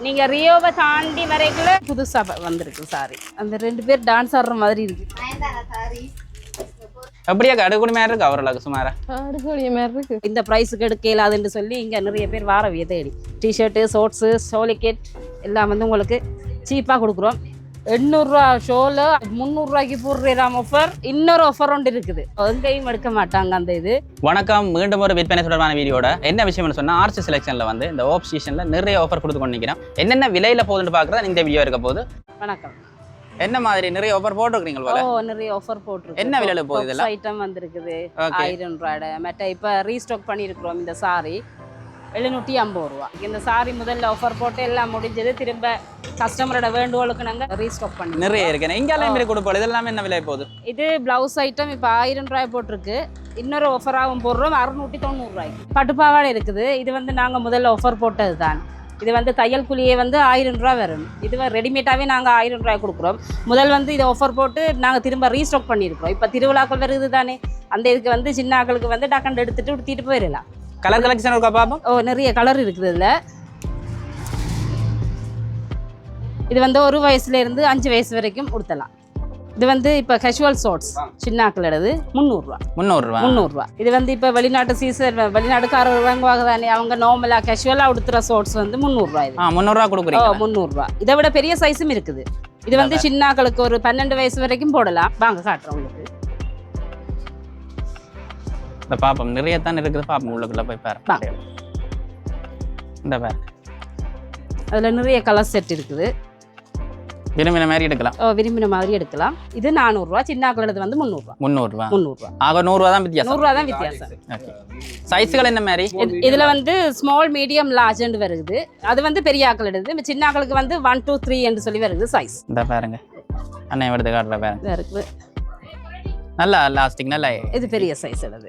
நீங்க ரியோவை தாண்டி வரைக்குள்ள புதுசா வந்திருக்கு சாரி. அந்த 2 பேர் டான்ஸ் ஆடுற மாதிரி இருக்கு. அப்படியே அடுக்குடி மாதிரி இருக்கு அவர்களுக்கு சுமாரா அடுக்குடி மாதிரி இருக்கு. இந்த பிரைஸுக்கு எடுக்க இயலாதுன்னு சொல்லி இங்க நிறைய பேர் வாரவிய தேடி டிஷர்ட்டு ஷார்ட்ஸு சோலிகெட் எல்லாம் வந்து உங்களுக்கு சீப்பாக கொடுக்குறோம். 800 ரூபா ஷோல 300 ரூபாய்க்கு போடுறாம் ஆஃபர். இன்னொரு ஆஃபர் ஒன்று இருக்குது, எங்கேயும் எடுக்க மாட்டாங்க அந்த இது. வணக்கம், மீண்டும் ஒரு விற்பனை தொடர்பான வீடியோட என்ன விஷயம்னு சொன்னா ஆர்சி செலெக்ஷன்ல வந்து இந்த ஆஃப் சீசன்ல நிறைய ஆஃபர் கொடுத்து கொண்டிருக்கிறோம். என்னென்ன விலையில போகுதுன்னு பார்க்கறதா இந்த வீடியோ இருக்க போகுது. வணக்கம். என்ன மாதிரி நிறைய ஆஃபர் போட்டுருக்கீங்க போல? நிறைய ஆஃபர் போட்டுருக்கு. என்ன விலையில போகுது இதெல்லாம்? ஐட்டம் வந்திருக்குது 1000 ரூபாய். மற்ற இப்போ ரீஸ்டாக் பண்ணியிருக்கிறோம் இந்த சாரி 750 ரூபா. இந்த சாரி முதல்ல ஆஃபர் போட்டு எல்லாம் முடிஞ்சது. திரும்ப கஸ்டமரோட வேண்டுகோளுக்கு நாங்கள் ரீஸ்டாக் பண்ணி நிறைய இருக்கு. இங்கெல்லாம் மாதிரி கொடுப்போம். இதெல்லாம் என்ன விலை போகுது? இது பிளவுஸ் ஐட்டம் இப்போ 1000 ரூபாய் போட்டிருக்கு. இன்னொரு ஆஃபராகவும் போடுறோம் 690 ரூபாய்க்கு. பட்டுப்பாவாடை இருக்குது. இது வந்து நாங்கள் முதல்ல ஆஃபர் போட்டது தான். இது வந்து தையல் கூலியே வந்து 1000 ரூபா வரும். இது ரெடிமேடாகவே நாங்கள் 1000 ரூபாய் கொடுக்குறோம். முதல் வந்து இதை ஆஃபர் போட்டு நாங்கள் திரும்ப ரீஸ்டாக் பண்ணியிருக்கிறோம். இப்போ திருவிழாக்கள் வருது தானே, அந்த இதுக்கு வந்து சின்ன ஆக்களுக்கு வந்து டக்கண்டு எடுத்துட்டு உடுத்திட்டு போயிடலாம். கலர் கலெக்ஷன் இருக்கா பாப்போம்? நிறைய கலர் இருக்குது இதில். இது வந்து 1 வயசுலேருந்து 5 வயசு வரைக்கும் உடுத்தலாம். இது வந்து இப்போ கேஷுவல் ஷார்ட்ஸ் சின்ன ஆக்கள் எடுது 300 ரூபா. 300 ரூபா. இது வந்து இப்போ வெளிநாட்டு சீசன் வெளிநாட்டுக்காரர் வாங்குவாங்க தானே, அவங்க நார்மலாக கேஷுவலாக உடுத்துற ஷார்ட்ஸ் வந்து 300 ரூபா. இது 300 ரூபா கொடுக்குறீங்க? 300 ரூபா. இதை விட பெரிய சைஸும் இருக்குது. இது வந்து சின்ன ஆக்களுக்கு ஒரு 12 வயசு வரைக்கும் போடலாம். வாங்க காட்டுறோம் உங்களுக்கு. இந்த பாப்போம் நிறைய தான் இருக்குது. பாப்போம் உள்ளுக்குள்ள போய் பாரு. இந்த பாரு, அதில் நிறைய கலர் செட் இருக்குது. விரும்பின மாதிரி எடுக்கலாம். விரும்பின மாதிரி எடுக்கலாம். இது 400 ரூபா. சின்ன ஆக்களது வந்து 300 ரூபா. 300 ரூபா. 300 ரூபா. ஆக 100 ரூபா தான் வித்தியாசம். 100 ரூபா தான் வித்தியாசம். சைஸ்கள் என்ன மாதிரி? இதுல வந்து ஸ்மால் மீடியம் லார்ஜ் வருது. அது வந்து பெரிய ஆக்கள் எடுது. சின்ன ஆக்களுக்கு வந்து 1 2 3 என்று சொல்லி வருது சைஸ். இந்த பாருங்க அண்ணன் எடுத்து காட்டுற பாருங்க. இருக்குது நல்லா லாஸ்டிக் நல்லா. இது பெரிய சைஸ் எடுது.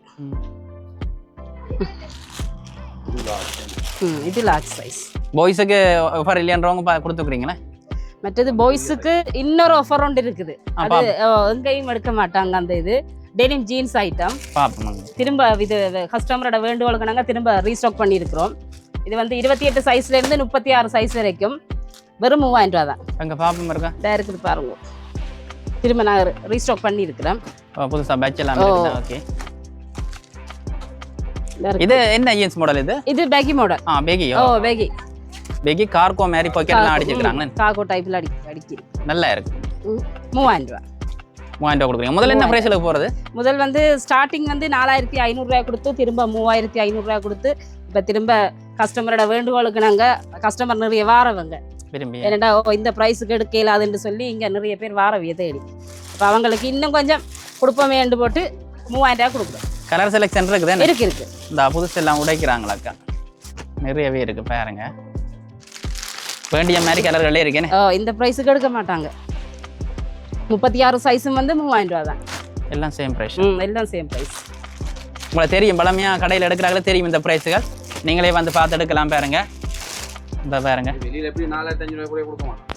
இது லார்ஜ் சைஸ். பாய்ஸுக்கு ஆஃபர் இல்லையன்றவங்க கொடுத்துக்கிறீங்களா? மற்றது பாய்ஸுக்கு இன்னொரு ஆஃபர் ஒன்று இருக்குது. அது எங்கேயும் எடுக்க மாட்டாங்க அந்த இது. டெனிம் ஜீன்ஸ் ஐட்டம் திரும்ப இது கஸ்டமரோட வேண்டுகோளுக்கு நாங்கள் திரும்ப ரீஸ்டாக் பண்ணியிருக்கிறோம். இது வந்து 28 சைஸ்லேருந்து 36 சைஸ் வரைக்கும் வெறும் 3000 ரூபா தான். அங்கே பாப்பம் இருக்கா? இருக்குது பாருங்க. திரும்ப நாங்கள் ரீஸ்டாக் பண்ணியிருக்கிறோம். புதுசாக பேட்ச் எல்லாம். ஓகே, இது என்ன ஜீன்ஸ் மாடல்? இது baggy model. Baggy. Baggy baggy cargo மாதிரி பாக்கெட்லாம் அடிச்சிருக்காங்க. கார்கோ டைப்ல அடிக்கி நல்லா இருக்கு. 3000 ரூபா. 3000 ரூபா கொடுக்குறீங்க. முதல்ல என்ன பிரைஸ்ல போறது? முதல் வந்து ஸ்டார்டிங் வந்து 4500 ரூபாய் கொடுத்து திரும்ப 3500 ரூபாய் கொடுத்து இப்போ திரும்ப கஸ்டமரோட வேண்டுகோளுக்கு நாங்கள் கஸ்டமர் நிறைய வாரவங்க விரும்பி ஏன்னா இந்த ப்ரைஸுக்கு எடுக்க இயலாதுன்னு சொல்லி இங்கே நிறைய பேர் வாரவிய தேடி இப்போ அவங்களுக்கு இன்னும் கொஞ்சம் கொடுப்போமேண்டு போட்டு 3000 ரூபாய் கொடுக்குறோம். கலர் செலெக்ஷன் இருக்குது. இருக்கு. இந்த புதுசு எல்லாம் உடைக்கிறாங்களாக்கா, நிறையவே இருக்கு பாருங்க. வேண்டிய மாதிரி கலர்களே இருக்கேன். இந்த ப்ரைஸுக்கு எடுக்க மாட்டாங்க. 36 சைஸும் வந்து 3000 ரூபா தான். எல்லாம் சேம் ப்ரைஸ். எல்லாம் சேம் ப்ரைஸ். உங்களுக்கு தெரியும், பழமையா கடையில் எடுக்கிறாங்களே தெரியும் இந்த ப்ரைஸுகள். நீங்களே வந்து பார்த்து எடுக்கலாம் பாருங்க. இந்த பாருங்க வெளியில் எப்படி 4500 ரூபாய்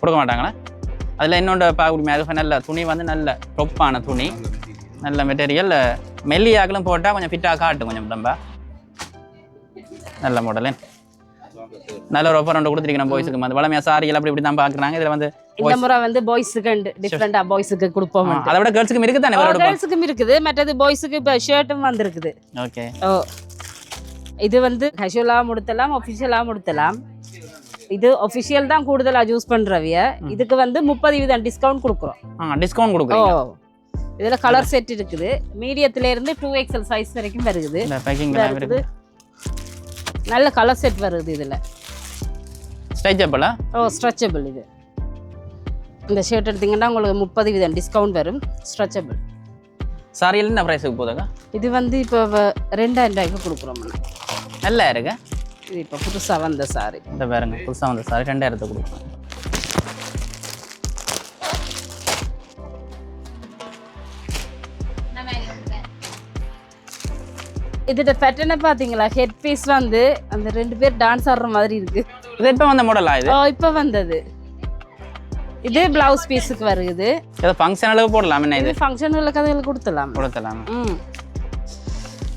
கொடுக்க மாட்டாங்களா? அதில் இன்னொன்று பார்க்க நல்ல துணி வந்து நல்ல டொப்பான துணி, நல்ல மெட்டீரியல். மெல்லியாக்களும் போட்டால் கொஞ்சம் ஃபிட்டாக காட்டும். கொஞ்சம் ரொம்ப நல்ல மாடலு. நல்ல ஒரு ஆஃபர் ஒன்று கொடுத்துருக்கேன் பாய்ஸுக்கு. வந்து வளமையா சாரிகள் அப்படி இப்படி தான் பார்க்குறாங்க. இதில் வந்து இந்த முறை வந்து பாய்ஸுக்கு டிஃப்ரெண்டாக பாய்ஸுக்கு கொடுப்போம். அதை விட கேர்ள்ஸுக்கும் இருக்குது தானே? கேர்ள்ஸுக்கும் இருக்குது. மற்றது பாய்ஸுக்கு இப்போ ஷர்ட்டும் வந்துருக்குது. ஓகே. இது வந்து கேஷுவலாக முடுத்தலாம், ஒஃபிஷியலாக முடுத்தலாம். இது ஒஃபிஷியல் தான் கூடுதலாக யூஸ் பண்ணுறவிய. இதுக்கு வந்து 30% டிஸ்கவுண்ட் கொடுக்குறோம். டிஸ்கவுண்ட் கொடுக்குறோம். இதில் கலர் செட் இருக்குது. மீடியத்துலேருந்து 2XL சைஸ் வரைக்கும் வருது. நல்ல கலர் செட் வருது. இதில் ஸ்ட்ரெச்சபிளா? ஸ்ட்ரெச்சபிள். இது இந்த ஷர்ட் எடுத்தீங்கன்னா உங்களுக்கு 30% டிஸ்கவுண்ட் வரும். ஸ்ட்ரெச்சபிள். சாரியில் என்ன ப்ரைஸுக்கு போதாங்க? இது வந்து இப்போ 2000 ரூபாய்க்கு கொடுக்குறோம். நல்லா இருக்கு. இது இப்போ புதுசாக வந்த சாரி. இந்த பாருங்க, புதுசாக வந்த சாரி 2000 கொடுக்குறோம். இதோட பேட்டர்னை பார்த்தீங்களா? ஹெட் பீஸ் வந்து அந்த 2 பேர் டான்ஸ் ஆடுற மாதிரி இருக்கு. இது இப்போ வந்த மாடலா? இது இப்போ வந்தது. இது பிளவுஸ் பீஸுக்கு வருது. ஏதோ ஃபங்க்ஷன் அளவு போடலாம். என்ன இது? ஃபங்க்ஷன்ல கதைகள் கொடுத்தலாம்.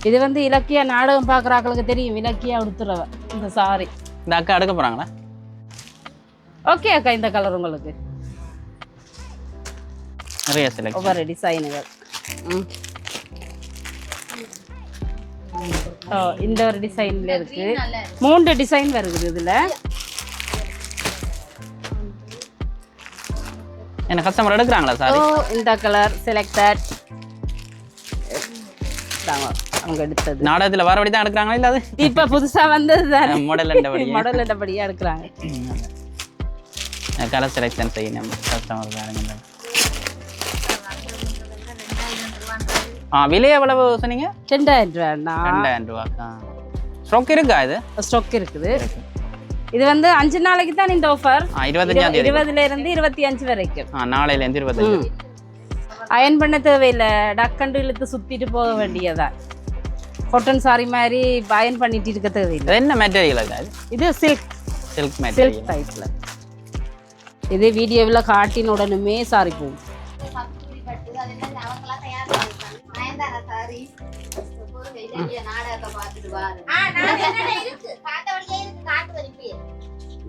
இது வந்து இலக்கிய நாடகம் பார்க்குற ஆக்களுக்கு தெரியும். இலக்கியா உடுத்துறவ இந்த சாரி. இந்த அக்கா எடுக்க போறாங்களா? ஓகே அக்கா, இந்த கலர் உங்களுக்கு நிறைய செலக்ஷன். ஒவ்வொரு டிசைனுகள். இந்த ஒரு டிசைன்ல இருக்கு. 3 டிசைன் வருது இதுல. என்ன கஸ்டமர் எடுக்கிறாங்களா சார்? இந்த கலர் செலக்டட் அவங்க எடுத்தது. நாடகத்துல வரபடி தான் எடுக்கிறாங்களா இல்ல அது இப்ப புதுசா வந்தது தானே மாடல் படியா எடுக்கிறாங்க. கலர் செலக்ஷன் செய்யணும் கஸ்டமர் பாருங்க. விலை எவ்வளவு சொன்னீங்க? 2000 ரூபா. 2000 ரூபா. ஸ்டாக் இருக்கா? இது ஸ்டாக் இருக்குது. இது வந்து 5 நாளைக்கு தான் இந்த ஆஃபர். 25 20ல இருந்து 25 வரைக்கும். நாளையில இருந்து 25. அயன் பண்ண தேவையில்லை, டக்கண்டு இழுத்து சுத்திட்டு போக வேண்டியதா. காட்டன் சாரி மாதிரி அயன் பண்ணிட்டு இருக்க தேவையில்லை. என்ன மெட்டீரியல் அது? இது சில்க் மெட்டீரியல் டைப்ல. இது வீடியோவில் காட்டின உடனே சாரி போகும்.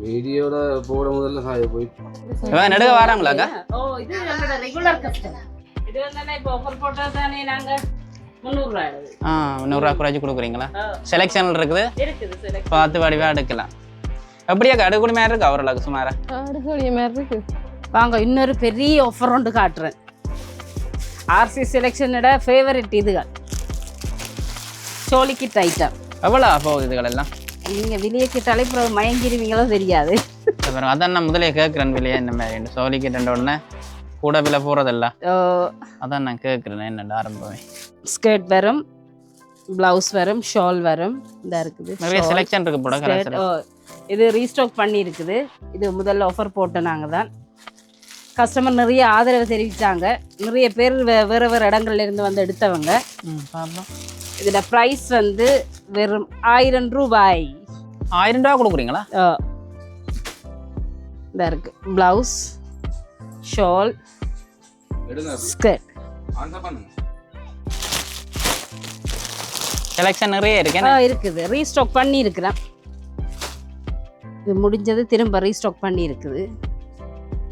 வீடியோல போட முதல்ல சாய போயிட்டு நடுக வராங்களாக்கா? இது நம்மளோட ரெகுலர் கஸ்டமர். இது வந்து இப்போ ஆஃபர் போட்டா தானே நாங்க 300 ரூபாய். 300 ரூபாய் குறைச்சு கொடுக்குறீங்களா? செலக்ஷன் இருக்குது, இருக்குது. பார்த்து வடிவா எடுக்கலாம். அப்படியே அடுக்குடி மாதிரி இருக்கு அவர்களுக்கு சுமாரா? அடுக்குடி மாதிரி இருக்கு. வாங்க இன்னொரு பெரிய ஆஃபர் ஒன்று காட்டுறேன். ஆர்சி செலெக்ஷனோட ஃபேவரட் இதுகள் சோலி கிட் ஐட்டம். எவ்வளோ போகுது இதுகள் எல்லாம்? நீங்கள் வெளியே கிட்டாலே இப்போ மயங்கிடுவீங்களோ தெரியாது. அதான் நான் முதலே கேட்குறேன் விலையா இந்த மாதிரி சோலி கிட்ட உடனே கூட விலை போகிறதில்ல. அதான் நான் கேட்குறேன் என்னடா ஆரம்பமே. ஸ்கர்ட் வரும், ப்ளவுஸ் வரும், ஷால் வரும். இந்த இருக்குது நிறைய செலெக்ஷன் இருக்கு போட. இது ரீஸ்டாக் பண்ணி இருக்குது. இது முதல்ல ஆஃபர் போட்டோம் நாங்கள் தான். கஸ்டமர் நிறைய ஆதரவு தெரிவித்தாங்க. நிறைய பேர் வேறு வேறு இடங்கள்ல இருந்து வந்து எடுத்தவங்க. இதோட ப்ரைஸ் வந்து வெறும் 1000 ரூபாய். 1000 ரூபா கொடுக்குறீங்களா? இந்த இருக்கு ப்ளவுஸ், ஷால், ஸ்கர்ட். செலெக்ஷன் நிறைய இருக்குது. ரீஸ்டாக் பண்ணி இருக்கிறேன். இது முடிஞ்சது திரும்ப ரீஸ்டாக் பண்ணி இருக்குது.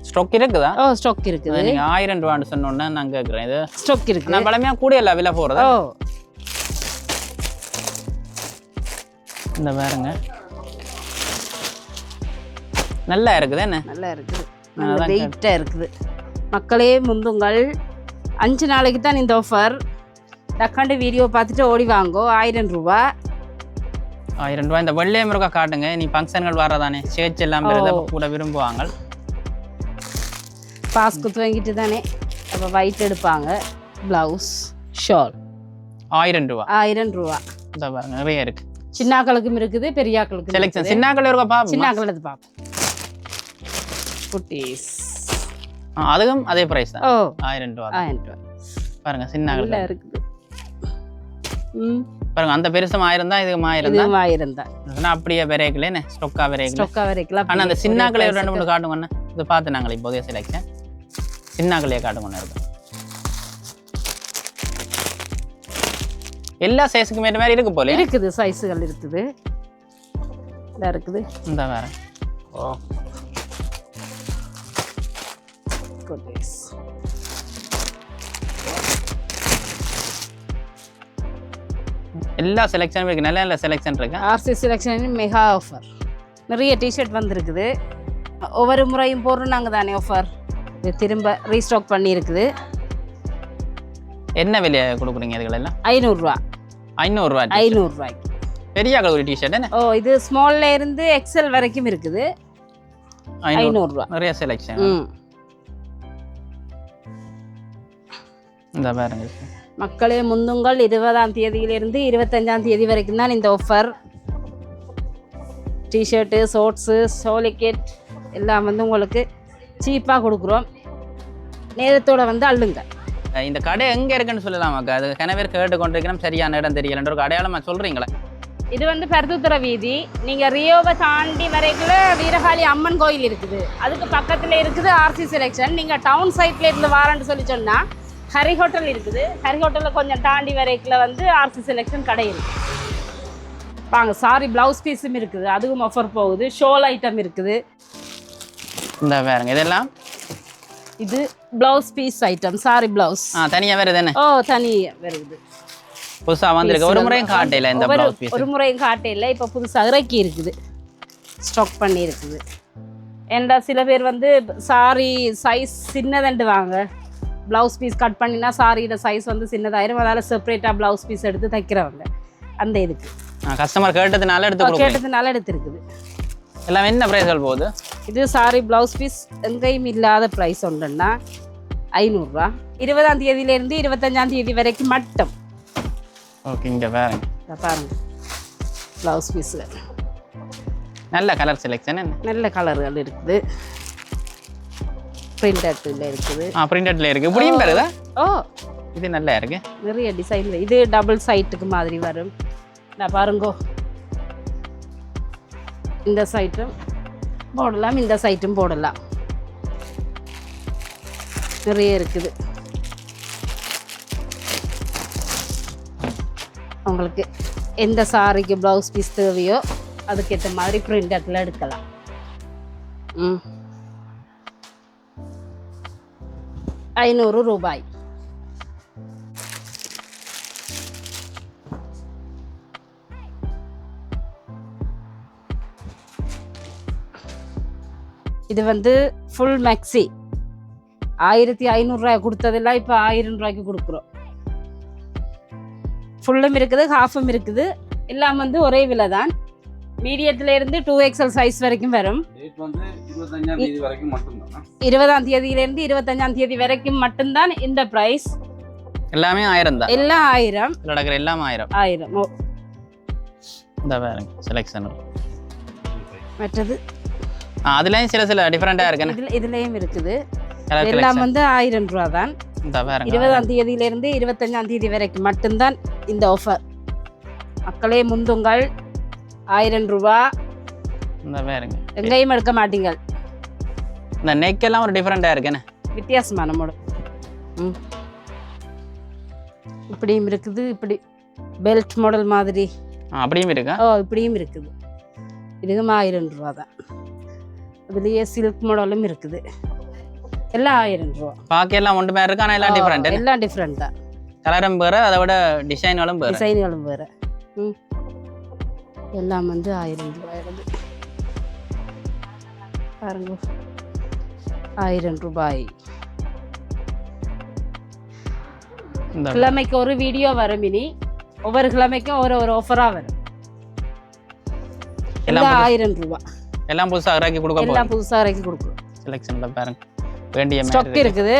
ஸ்டாக் இருக்குதா? ஸ்டாக் இருக்குது. நீங்க 1000 ரூபான்னு சொன்னோன்னே நான் கேட்குறேன். இது ஸ்டாக் இருக்கு. நான் பழமையா கூட இல்லை விலை போகிறதா? இந்த பாருங்க நல்லா இருக்குது. என்ன நல்லா இருக்குது, நல்லா வெயிட்டாக இருக்குது. மக்களே முந்துங்கள். 5 நாளைக்கு தான் இந்த ஆஃபர். டக்காண்டு வீடியோ பார்த்துட்டு ஓடி வாங்கோ. 1000 ரூபா. 1000 ரூபா. இந்த வெள்ளைய முருகா காட்டுங்க. நீ ஃபங்க்ஷன்கள் வரதானே சேர்ச் எல்லாம் கூட விரும்புவாங்க. பாஸ் குத்து வாங்கிட்டு தானே அப்போ ஒயிட் எடுப்பாங்க. ப்ளவுஸ், ஷால் 1000 ரூபா. 1000 ரூபா. இந்த பாருங்க நிறைய இருக்கு. சின்னாக்களுக்கும் இருக்குது, பெரியாக்களுக்கும் செலக்ஷன். சின்னாக்கள் இருக்கா பாப்போம். சின்னாக்கள் எடுத்து பார்ப்போம். குட்டீஸ் அதுவும் அதே பிரைஸ் தான். 1000 ரூபா. 1000 ரூபா பாருங்க சின்னாக்கள் இருக்குது. பாருங்க அந்த பெருசும் 1000 தான், இதுவும் 1000 தான். 1000 தான். அப்படியே வெரைக்கல என்ன ஸ்டொக்கா வெரைக்கல. ஆனா அந்த சின்னாக்களை 2-3 காட்டுங்க. இது பார்த்து நாங்கள் இப்போதைய செலக்ஷன் சின்னாக்களையே காட்டுங்க. இருக்கும் எல்லா சைஸுக்கும் ஏற்ற மாதிரி இருக்கு போல. இருக்குது, சைஸுகள் இருக்குது. இந்த இருக்குது. இந்த வேற எல்லா செலெக்ஷனும் இருக்கு. நல்ல நல்ல செலெக்ஷன் இருக்கு. RC selection mega offer. நிறைய டிஷர்ட் வந்திருக்குது. ஒவ்வொரு முறையும் போடுறோம் நாங்கள் தானே ஆஃபர். இது திரும்ப ரீஸ்டாக் பண்ணி இருக்குது. என்ன விலையை கொடுக்குறீங்க இதுகளெல்லாம்? 500 ரூபா. 500 ரூபா. 500 ரூபாய்க்கு பெரிய அளவு ஒரு டிஷர்ட் என்ன? இது ஸ்மால்ல இருந்து எக்ஸ்எல் வரைக்கும் இருக்குது. 500 ரூபா. நிறைய செலெக்ஷன். இந்த பாருங்க மக்களே முந்துங்கள். 20ஆம் தேதியிலிருந்து 25ஆம் தேதி வரைக்கும் தான் இந்த ஆஃபர். டிஷர்ட்டு, ஷார்ட்ஸு, சோலிக்கெட் எல்லாம் வந்து உங்களுக்கு சீப்பாக கொடுக்குறோம். நேரத்தோடு வந்து அள்ளுங்க. இந்த கடை எங்கே இருக்குன்னு சொல்லலாமாக்கா? அது கனவேர் கேட்டு கொண்டிருக்கிறோம். சரியான இடம் தெரியலன்ற ஒரு அடையாளமாக சொல்கிறீங்களா? இது வந்து பருத்துத்துறை வீதி. நீங்கள் ரியோவை தாண்டி வரைக்குள்ள வீரகாளி அம்மன் கோயில் இருக்குது. அதுக்கு பக்கத்தில் இருக்குது ஆர்சி செலெக்ஷன். நீங்கள் டவுன் சைட்ல இருந்து வாரன்னு சொல்லி சொன்னால் ஹரி ஹோட்டல் இருக்குது. ஹரி ஹோட்டலில் கொஞ்சம் தாண்டி வரைக்குள்ள வந்து ஆர்சி செலெக்ஷன் கடை இருக்குது. வாங்க. சாரி ப்ளவுஸ் பீஸும் இருக்குது, அதுவும் ஆஃபர் போகுது. ஷோல் ஐட்டம் இருக்குது. இந்த பாருங்க இதெல்லாம் இது blouse piece item, sari blouse. தனியாக வருது என்ன? ஓ தனியாக வருது. புதுசாக வந்திருக்கு. ஒரு முறையும் காட்டையில் இந்த ப்ளவுஸ் பீஸ். ஒரு முறையும் காட்டையில் இப்போ புதுசாக இறக்கி இருக்குது, ஸ்டாக் பண்ணி இருக்குது. ஏன்டா சில பேர் வந்து சாரி சைஸ் சின்னதண்டு வாங்க, ப்ளவுஸ் பீஸ் கட் பண்ணினா சாரியோட சைஸ் வந்து சின்னதாயிரும், அதனால் செப்பரேட்டாக ப்ளவுஸ் பீஸ் எடுத்து தைக்கிறவங்க அந்த இதுக்கு கஸ்டமர் கேட்டதுனால எடுத்துருக்குது. எல்லாம் என்ன ப்ரைஸ்கள் போகுது? இது சாரி ப்ளவுஸ் பீஸ் எங்கேயும் இல்லாத ப்ரைஸ் ஒன்றுன்னா 500 ரூபா. 20ஆம் தேதியிலேருந்து 25ஆம் தேதி வரைக்கும் மட்டும். ஓகே, இங்கே பாருங்க பாருங்க ப்ளவுஸ் பீஸு நல்ல கலர் செலெக்ஷன், நல்ல கலர்கள் இருக்குது. பிரிண்டட்ல இருக்குது. பிரிண்டட்ல இருக்கு. இப்படியும் வருதா? ஓ இது நல்லா இருக்கு. நிறைய டிசைன். இது டபுள் சைட்டுக்கு மாதிரி வரும். நான் பாருங்கோ, இந்த சைட்டும் போடலாம், இந்த சைட்டும் போடலாம். நிறைய இருக்குது. உங்களுக்கு எந்த சாரிக்கு ப்ளவுஸ் பீஸ் தேவையோ அதுக்கேற்ற மாதிரி பிரிண்டட்ல எடுக்கலாம். 500 ரூபாய். இது வந்து ஃபுல் மேக்ஸி 1500 ரூபாய் கொடுத்ததெல்லாம் இப்போ 1000 ரூபாய்க்கு கொடுக்குறோம். ஃபுல்லும் இருக்குது, ஹாஃபும் இருக்குது. எல்லாம் வந்து ஒரே விலை தான். மீடியத்துல இருந்து 2XL சைஸ் வரைக்கும் வரும். 20ஆம் தேதியிலிருந்து 25ஆம் தேதி வரைக்கும் மட்டும்தான் இந்த பிரைஸ். எல்லாமே 1000 தான். எல்லாம் 1000. நடக்கிற எல்லாம் 1000. 1000. இந்த பாருங்க செலெக்ஷன். மற்றது அதுலயும் சில டிஃபரெண்டா இருக்கு. இதுலயும் இருக்குது. எல்லாம் வந்து 1000 ரூபா தான். 20ஆம் தேதியிலிருந்து 25ஆம் தேதி வரைக்கும் மட்டும்தான் இந்த ஆஃபர். மக்களே முந்துங்கள். 1000 ரூபா. இந்த பாருங்க எங்கேயும் எடுக்க மாட்டீங்க. இந்த நெக் எல்லாம் ஒரு டிஃபரெண்டா இருக்குன்னு வித்தியாசமான மாடல். இப்படியும் இருக்குது, இப்படி பெல்ட் மாடல் மாதிரி அப்படியும் இருக்கா? ஓ இப்படியும் இருக்குது. இதுவும் 1000 ரூபா தான். அதுலயே சில்க் மாடலும் இருக்குது. எல்லாம் 1000 ரூபா. பாக்க எல்லாம் ஒன்று பேர் இருக்கு, ஆனால் எல்லாம் டிஃபரெண்ட். எல்லாம் டிஃபரெண்ட் தான். கலரும் வேறு, அதை விட டிசைன்களும் வேறு. டிசைன்களும் வேறு. எல்லாம் வந்து 1000 ரூபாய். பாருங்க 1000 ரூபாய். கிழமைக்கு ஒரு வீடியோ வரும். இனி ஒவ்வொரு கிழமைக்கும் ஒரு ஆஃபராக வரும். எல்லாம் 1000 ரூபாய். எல்லாம் புதுசாக இறக்கி கொடுக்க. எல்லாம் புதுசாக இறக்கி கொடுக்குறோம். செலெக்ஷனில் பாருங்க வேண்டிய ஸ்டாக் இருக்குது.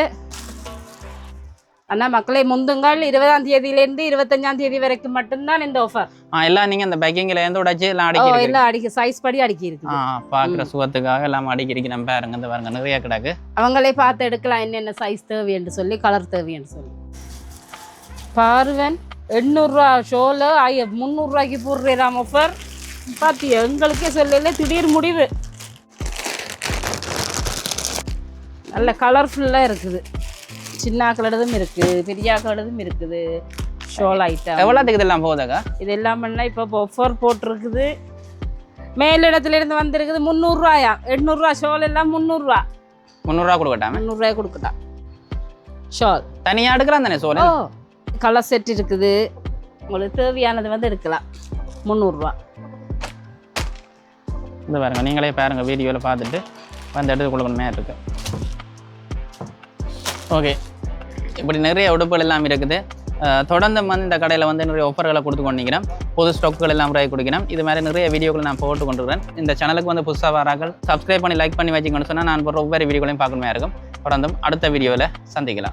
ஆனால் மக்களை முந்துங்கள். 20ஆம் தேதியிலேருந்து 25ஆம் தேதி வரைக்கும் மட்டும்தான் இந்த ஆஃபர். எல்லாம் நீங்கள் இந்த பேக்கிங்கில் இருந்து உடைச்சி எல்லாம் எல்லாம் அடிக்க சைஸ் படி அடுக்கி இருக்கு. பார்க்குற சுகத்துக்காக எல்லாம் அடிக்கிறீங்க. நம்ம பாருங்க இந்த பாருங்க நிறைய கிடக்கு. அவங்களே பார்த்து எடுக்கலாம் என்னென்ன சைஸ் தேவை என்று சொல்லி, கலர் தேவை என்று சொல்லி. பாருவன் 800 ரூபா ஷோல 300 ரூபாய்க்கு போடுறாம் ஆஃபர். பார்த்தியா, எங்களுக்கே சொல்லல திடீர் முடிவு. நல்ல கலர்ஃபுல்லாக இருக்குது. சின்னாக்களதும் இருக்குது, பெரியாக்களதும் இருக்குது. ஷோல் ஐட்டம் எவ்வளோத்துக்கு இதெல்லாம் போகுதாக்கா? இது எல்லாம் பண்ணால் இப்போ ஆஃபர் போட்டிருக்குது. மேலிடத்துலேருந்து வந்திருக்குது 300 ரூபாயா. 800 ரூபா ஷோல் எல்லாம் 300 ரூபா. 300 ரூபா கொடுக்கட்டாம? 300 ரூபாய் கொடுக்கட்டா. ஷால் தனியாக எடுக்கலாம் தானே ஷோல்? கலர் செட் இருக்குது. உங்களுக்கு தேவையானது வந்து எடுக்கலாம். 300 ரூபா. இந்த பாருங்க, நீங்களே பாருங்க, வீடியோவில் பார்த்துட்டு வந்து எடுத்து கொடுக்கணுமே இருக்கு. ஓகே, இப்படி நிறைய உடுப்புகள் எல்லாம் இருக்குது. தொடர்ந்து வந்து இந்த கடையில் வந்து நிறைய ஆஃபர்களை கொடுத்து கொண்டிருக்கிறேன். பொது ஸ்டாக்குகள் எல்லாம் முறையை கொடுக்கிறேன். இது மாதிரி நிறைய வீடியோக்களை நான் போட்டு கொண்டிருக்கிறேன். இந்த சேனலுக்கு வந்து புதுசாக வரார்கள் சப்ஸ்கிரைப் பண்ணி லைக் பண்ணி வச்சுக்கணும்னு சொன்னால் நான் போகிற ஒவ்வொரு வீடியோக்களையும் பார்க்கணுமே இருக்கும். தொடர்ந்தும் அடுத்த வீடியோவில் சந்திக்கலாம்.